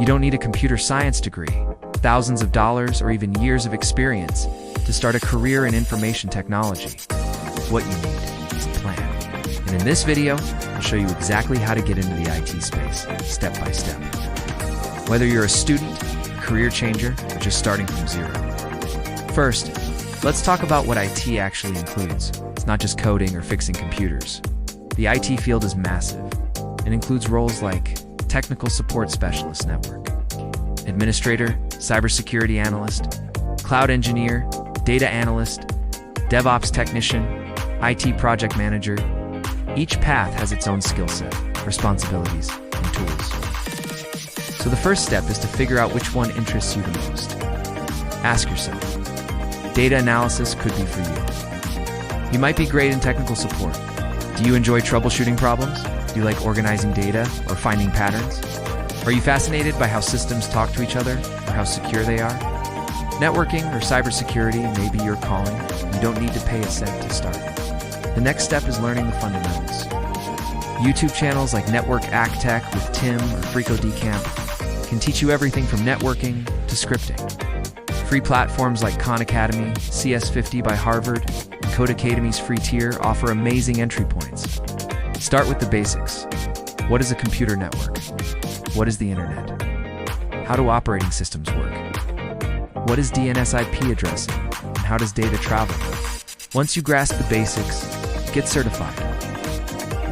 You don't need a computer science degree, thousands of dollars, or even years of experience to start a career in information technology. What you need is a plan. And in this video, I'll show you exactly how to get into the IT space, step by step. Whether you're a student, a career changer, or just starting from zero. First, let's talk about what IT actually includes. It's not just coding or fixing computers. The IT field is massive. It includes roles like technical support specialist network, administrator, cybersecurity analyst, cloud engineer, data analyst, DevOps technician, IT project manager. Each path has its own skill set, responsibilities, and tools. So the first step is to figure out which one interests you the most. Ask yourself, data analysis could be for you. You might be great in technical support. Do you enjoy troubleshooting problems? Do you like organizing data or finding patterns? Are you fascinated by how systems talk to each other or how secure they are? Networking or cybersecurity may be your calling. You don't need to pay a cent to start. The next step is learning the fundamentals. YouTube channels like Network Tech with Tim or FreakoDecamp can teach you everything from networking to scripting. Free platforms like Khan Academy, CS50 by Harvard, and Codecademy's free tier offer amazing entry points. Start with the basics. What is a computer network? What is the internet? How do operating systems work? What is DNS IP addressing? And how does data travel? Once you grasp the basics, get certified.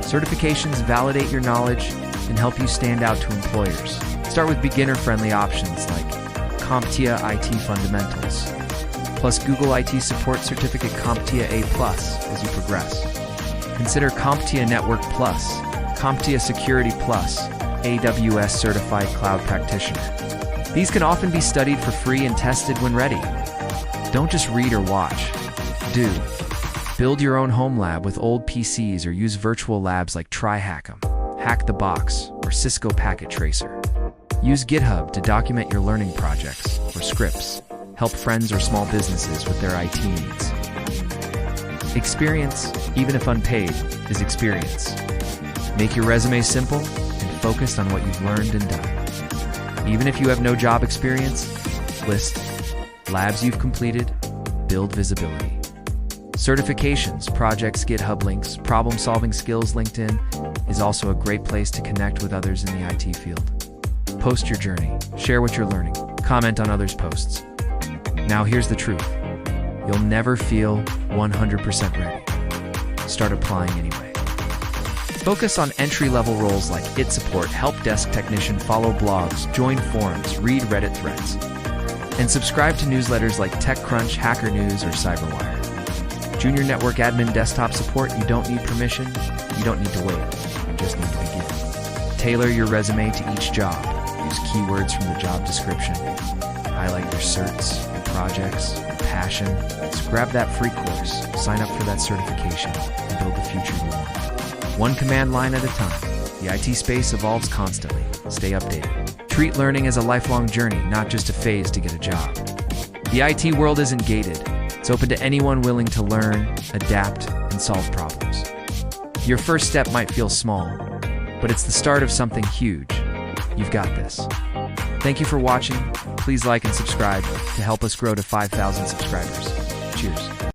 Certifications validate your knowledge and help you stand out to employers. Start with beginner-friendly options like CompTIA IT Fundamentals, plus Google IT Support Certificate CompTIA A+ as you progress. Consider CompTIA Network Plus, CompTIA Security Plus, AWS Certified Cloud Practitioner. These can often be studied for free and tested when ready. Don't just read or watch. Do. Build your own home lab with old PCs or use virtual labs like TryHack'em, Hack the Box, or Cisco Packet Tracer. Use GitHub to document your learning projects or scripts. Help friends or small businesses with their IT needs. Experience, even if unpaid, is experience. Make your resume simple and focused on what you've learned and done. Even if you have no job experience, list labs you've completed, build visibility. Certifications, projects, GitHub links, problem-solving skills. LinkedIn is also a great place to connect with others in the IT field. Post your journey, share what you're learning, comment on others' posts. Now here's the truth. You'll never feel 100% ready. Start applying anyway. Focus on entry-level roles like IT support, help desk technician, follow blogs, join forums, read Reddit threads, and subscribe to newsletters like TechCrunch, Hacker News, or CyberWire. Junior network admin, desktop support, you don't need permission, you don't need to wait, you just need to begin. Tailor your resume to each job. Use keywords from the job description. Highlight your certs, your projects, your passion. So grab that free course, sign up for that certification, and build the future you want. One command line at a time. The IT space evolves constantly. Stay updated. Treat learning as a lifelong journey, not just a phase to get a job. The IT world isn't gated. It's open to anyone willing to learn, adapt, and solve problems. Your first step might feel small, but it's the start of something huge. You've got this. Thank you for watching. Please like and subscribe to help us grow to 5,000 subscribers. Cheers.